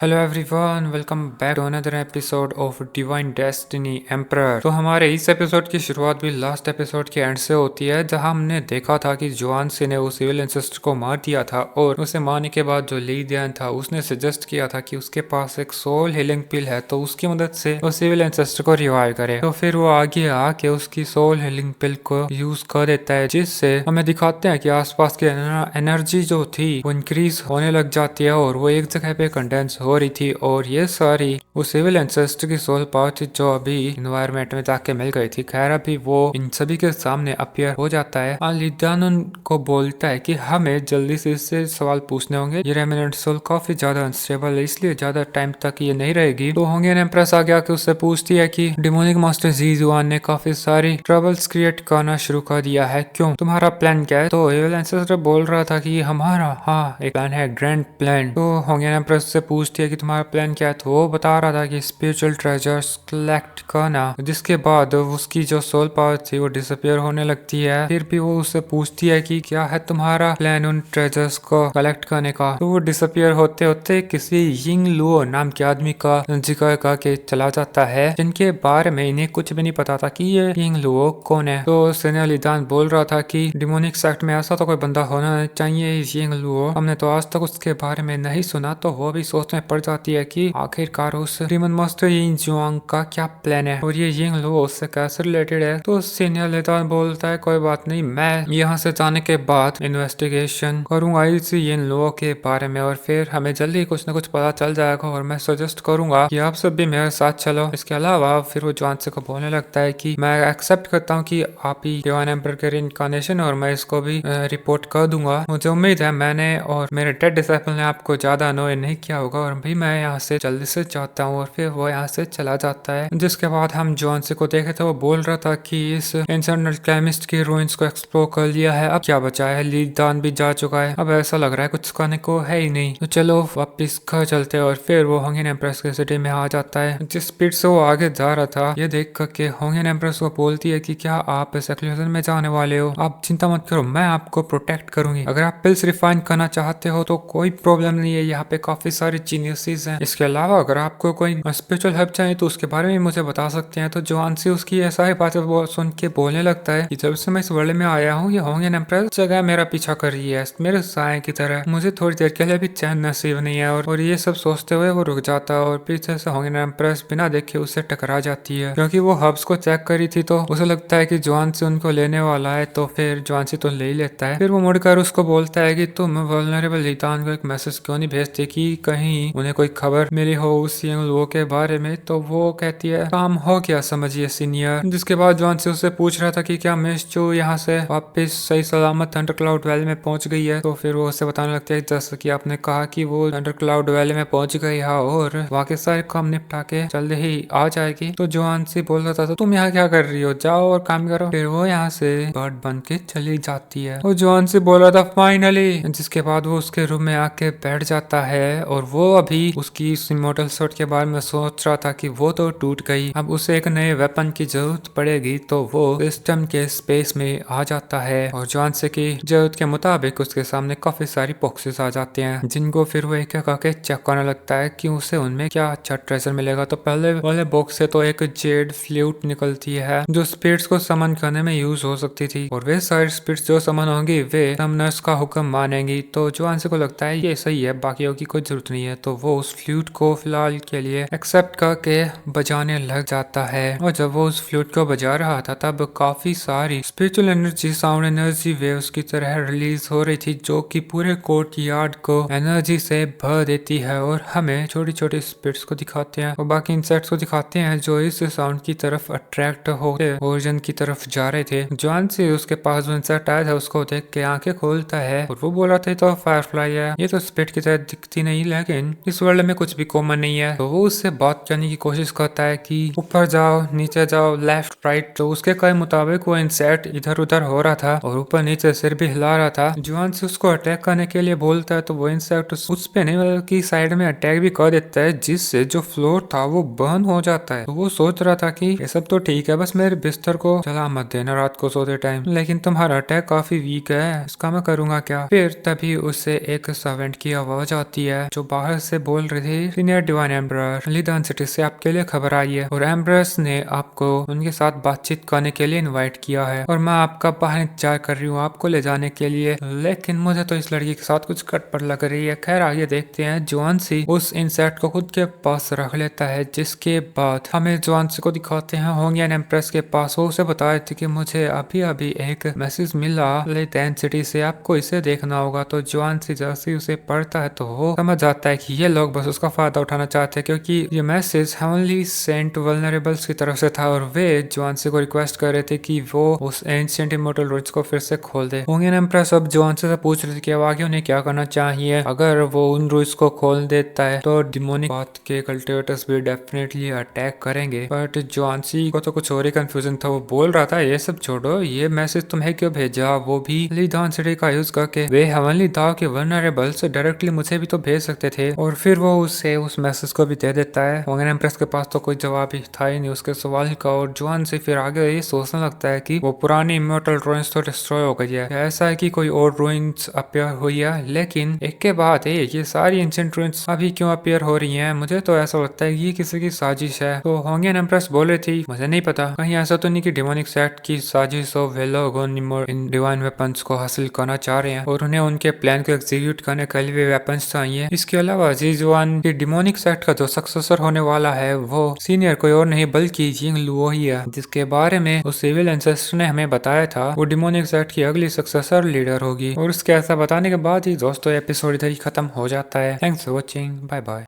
Hello everyone, welcome back to another episode of divine destiny emperor. तो हमारे इस episode की शुरुआत भी लास्ट एपिसोड के एंड से होती है, जहां हमने देखा था कि जोआनसी ने उस सिविल एंसेस्टर को मार दिया था और उसे मारने के बाद जो ली दियान था उसने सजेस्ट किया था कि उसके पास एक सोल हीलिंग पिल है, तो उसकी मदद से वो सिविल एंसेस्टर को रिवाइव करे। तो फिर वो आगे आके उसकी सोल हीलिंग पिल को यूज कर देता है, जिससे हमें दिखाते हैं कि आसपास की एनर्जी जो थी वो इंक्रीज होने लग जाती है और वो एक जगह पे कंडेंस हो रही थी। और ये सारी वो सिविल एंसेस्टर की सोल पावर थी जो अभी इन्वायरमेंट में जाके मिल गई थी। खैर अभी वो इन सभी के सामने अपीयर हो जाता है। लिदान को बोलता है कि हमें जल्दी से इससे सवाल पूछने होंगे। ये रेमिनेंट सोल काफी ज्यादा अनस्टेबल है, इसलिए ज्यादा टाइम तक ये नहीं रहेगी। तो होंगे एम्प्रेस आगे आके उससे पूछती है कि डिमोनिक मास्टर जी जुआन ने काफी सारी ट्रबल्स क्रिएट करना शुरू कर दिया है, क्यों, तुम्हारा प्लान क्या है? तो सिविल एंसेस्टर बोल रहा था कि हमारा एक प्लान है, ग्रैंड प्लान। तो होंगे एम्प्रेस से पूछती है कि तुम्हारा प्लान क्या है? तो वो बता रहा था कि स्पिरिचुअल ट्रेजर्स कलेक्ट करना, जिसके बाद उसकी जो सोल पावर थी वो डिसअपियर होने लगती है। फिर भी वो उससे पूछती है कि क्या है तुम्हारा प्लान उन ट्रेजर्स को कलेक्ट करने का? तो वो डिसअपियर होते होते किसी यिंग लुओ नाम के आदमी का जिक्र करके चला जाता है, जिनके बारे में इन्हें कुछ भी नहीं पता था कि ये यिंग लुओ कौन है। तो सीनियर लिदान बोल रहा था कि डिमोनिक सेक्ट में ऐसा तो कोई बंदा होना चाहिए यिंग लुओ, हमने तो आज तक उसके बारे में नहीं सुना। तो वो भी सोच में पड़ जाती है कि आखिरकार उस डीमन मास्टर यिंग जुआंग का क्या प्लान है और ये यिंग लुओ उससे कैसे रिलेटेड है। तो सीनियर लिदान बोलता है कोई बात नहीं, मैं यहाँ से जाने के बाद इन्वेस्टिगेशन करूंगा इस यिंग लुओ के बारे में और फिर हमें जल्दी कुछ न कुछ पता चल जाएगा और मैं सजेस्ट करूंगा कि आप सब भी मेरे साथ चलो। इसके अलावा फिर वो जोआनसी को बोलने लगता है कि मैं एक्सेप्ट करता हूँ कि आप ही डिवाइन एम्पर के इनकारनेशन और मैं इसको भी रिपोर्ट कर दूंगा। मुझे उम्मीद है मैंने और मेरे डेड डिसाइपल ने आपको ज्यादा अनोय नहीं किया होगा और भी मैं यहाँ से जल्दी से जाता हूँ। और फिर वो यहाँ से चला जाता है। जिसके बाद हम जोआनसी को देखे थे, वो बोल रहा था कि इस इंटरनल केमिस्ट की रूइंस को एक्सप्लोर कर लिया है, अब क्या बचा है? लीदान भी जा चुका है, अब ऐसा लग रहा है कुछ करने को है ही नहीं। तो चलो वापिस घर चलते हैं। और फिर वो होंगेन एम्प्रेस के सिटी में आ जाता है। जिस स्पीड से वो आगे जा रहा था, ये देख करके होंगेन एम्प्रेस को बोलती है कि क्या आप सेक्युलर में जाने वाले हो? आप चिंता मत करो, मैं आपको प्रोटेक्ट करूंगी। अगर आप पिल्स रिफाइन करना चाहते हो तो कोई प्रॉब्लम नहीं है, यहाँ पे काफी सारी जीनियसेस हैं। इसके अलावा अगर आपको कोई स्पिरिचुअल हेल्प चाहिए तो उसके बारे में मुझे बता सकते हैं। तो जोआनसी उसकी ऐसा ही बातें सुन के बोलने लगता है कि जब से मैं इस वर्ल्ड में आया हूँ, ये होंगेन एम्प्रेस जगह मेरा पीछा कर रही है, मेरे साय की तरह। मुझे थोड़ी देर के लिए भी चैन नसीब नहीं है। और ये सब सोचते हुए वो रुक जाता है और पीछे से होंगेन एम्प्रेस बिना देखे उससे टकरा जाती है, क्योंकि वो हब्स को चेक करी थी। तो उसे लगता है कि जोआनसी उनको लेने वाला है, तो फिर जोआनसी तो ले ही लेता है। फिर वो मुड़कर उसको बोलता है कि तुम वल्नरेबल लिदान को एक मैसेज क्यों नहीं भेजते कि कहीं उन्हें कोई खबर मिली हो उस यंग लुओ के बारे में। तो वो कहती है काम हो गया समझिए सीनियर। जिसके बाद जोआनसी उससे पूछ रहा था कि क्या मिस चू यहाँ से वापस सही सलामत थंडर क्लाउड वैली में पहुंच गई है। तो फिर वो उसे बताने लगता है जैसा कि आपने कहा कि वो थंडर क्लाउड वैली में पहुंच गई है और वहाँ के सारे काम निपटा के जल्द ही आ जाएगी। तो जोआनसी बोल रहा था तुम यहाँ क्या कर रही हो, जाओ और काम करो। फिर वो यहाँ से बर्ड बन के चली जाती है। और जोआनसी बोल रहा था फाइनली। जिसके बाद वो उसके रूम में आके बैठ जाता है और वो अभी उसकी इमोर्टल शॉट के बारे में सोच रहा था कि वो तो टूट गई, अब उसे एक नए वेपन की जरूरत पड़ेगी। तो वो सिस्टम के स्पेस में आ जाता है और जोआनसी की जरूरत के मुताबिक उसके सामने काफी सारी बॉक्सेस आ जाते हैं, जिनको फिर वो एक एक करके चेक करने लगता है कि उसे उनमें क्या अच्छा ट्रेजर मिलेगा। तो पहले वाले बॉक्स से तो एक जेड फ्लूट निकलती है जो स्पिरिट्स को समन करने में यूज हो सकती थी, और वे सारे स्पिरिट्स जो समन होंगी वे समनर्स का हुक्म मानेंगी। तो जोआनसी को लगता है ये सही है, बाकियों की कोई जरूरत नहीं है। तो वो उस फ्लूट को फिलहाल के लिए एक्सेप्ट करके बजाने लग जाता है। और जब वो उस फ्लूट को बजा रहा था तब काफी सारी spiritual energy sound energy waves की तरह रिलीज हो रही थी, जो कि पूरे कोर्ट यार्ड को एनर्जी से भर देती है। और हमें छोटी छोटी स्पिरिट्स को दिखाते हैं और बाकी इंसेक्ट्स को दिखाते हैं जो इस साउंड की तरफ अट्रैक्ट होकर ओरिजिन की तरफ जा रहे थे। जोआनसी उसके पास जो इंसेक्ट आया था उसको देख के आंखें खोलता है और वो बोल रहा था तो फायरफ्लाई है, ये तो स्पिरिट की तरह दिखती नहीं, लेकिन इस वर्ल्ड में कुछ भी कॉमन नहीं है। तो वो उससे बात करने की कोशिश करता है कि ऊपर जाओ, नीचे जाओ, लेफ्ट राइट। तो उसके कहे मुताबिक वो इंसेक्ट इधर उधर हो रहा था और ऊपर नीचे सिर भी हिला रहा था। जोआनसी उसको अटैक करने के लिए बोलता है तो वो इंसेक्ट उस पे नहीं बल्कि साइड में अटैक भी कर देता है, जिससे जो फ्लोर था वो बर्न हो जाता है। तो वो सोच रहा था कि ये सब तो ठीक है, बस मेरे बिस्तर को जला मत देना रात को सोते टाइम, लेकिन तुम्हारा अटैक काफी वीक है, इसका मैं करूंगा क्या। फिर तभी उससे एक सर्वेंट की आवाज आती है जो बाहर से बोल रही थी, सीनियर डिवाइन एम्परर, लिदान सिटी से आपके लिए खबर आई है और एम्प्रेस ने आपको उनके साथ बातचीत करने के लिए इनवाइट किया है और मैं आपका बाहर इंतजार कर रही हूँ आपको ले जाने के लिए। लेकिन मुझे तो इस लड़की के साथ कुछ गड़बड़ लग रही है। खैर आगे देखते हैं। जुआनसी उस इंसेक्ट को खुद के पास रख लेता है, जिसके बाद हमें जुआनसी को दिखाते हैं होंगियन एम्प्रेस के पास। वो उसे बता रही थी कि मुझे अभी अभी एक मैसेज मिला लिदान सिटी से, आपको इसे देखना होगा। तो जुआनसी जैसे उसे पढ़ता है तो वो समझ जाता है कि ये लोग बस उसका फायदा उठाना चाहते हैं, क्योंकि ये मैसेज हेवनली सेंट वल्नरेबल्स की तरफ से था और वे जुआनसी को रिक्वेस्ट कर रहे थे कि वो उस एंशिएंट इमोर्टल रूट्स को फिर से खोल दे। होंगियन एम्प्रेस अब जुआनसी से पूछ रही थी कि अब आगे उन्हें क्या करना चाहिए। अगर वो उन रूट्स को खोल देता है तो डिमोनिक पाथ के कल्टिवेटर्स भी डेफिनेटली अटैक करेंगे। बट जुआनसी को तो कुछ और ही कंफ्यूजन था। वो बोल रहा था ये सब छोड़ो, ये मैसेज तुम्हें क्यों भेजा, वो भी लिदान सिटी का यूज करके। वे हेवनली दाव के वल्नरेबल्स डायरेक्टली मुझे भी तो भेज सकते थे। और फिर वो उसे उस मैसेज को भी दे देता है। होंगियन एम्प्रेस के पास तो कोई जवाब ही था ही नहीं उसके सवाल का और जुआनसी फिर आगे ये सोचने लगता है कि वो पुरानी इमोर्टल रूइंस तो डिस्ट्रॉय हो गई है, ऐसा है कि कोई और रूइंस अपीयर हुई है। लेकिन एक के बाद ये सारी एंशिएंट रूइंस अभी क्यों अपीयर हो रही हैं? मुझे तो ऐसा लगता है ये किसी की साजिश है। तो होंगियन एम्प्रेस बोले थी मुझे नहीं पता, कहीं ऐसा तो नहीं कि डिमोनिक सेक्ट की साजिश हो, वे लोग इन डिवाइन वेपन्स को हासिल करना चाह रहे हैं और उन्हें उनके प्लान को एग्जीक्यूट करने के लिए वेपन्स चाहिए। इसके अलावा जीजुआन की डिमोनिक सेक्ट का जो सक्सेसर होने वाला है वो सीनियर कोई और नहीं बल्कि जिंग लुओ ही है, जिसके बारे में उस सिविल एंसेस्टर ने हमें बताया था। वो डिमोनिक सेक्ट की अगली सक्सेसर लीडर होगी। और उसके ऐसा बताने के बाद ही दोस्तों एपिसोड इधर ही खत्म हो जाता है। Thanks for watching, bye bye.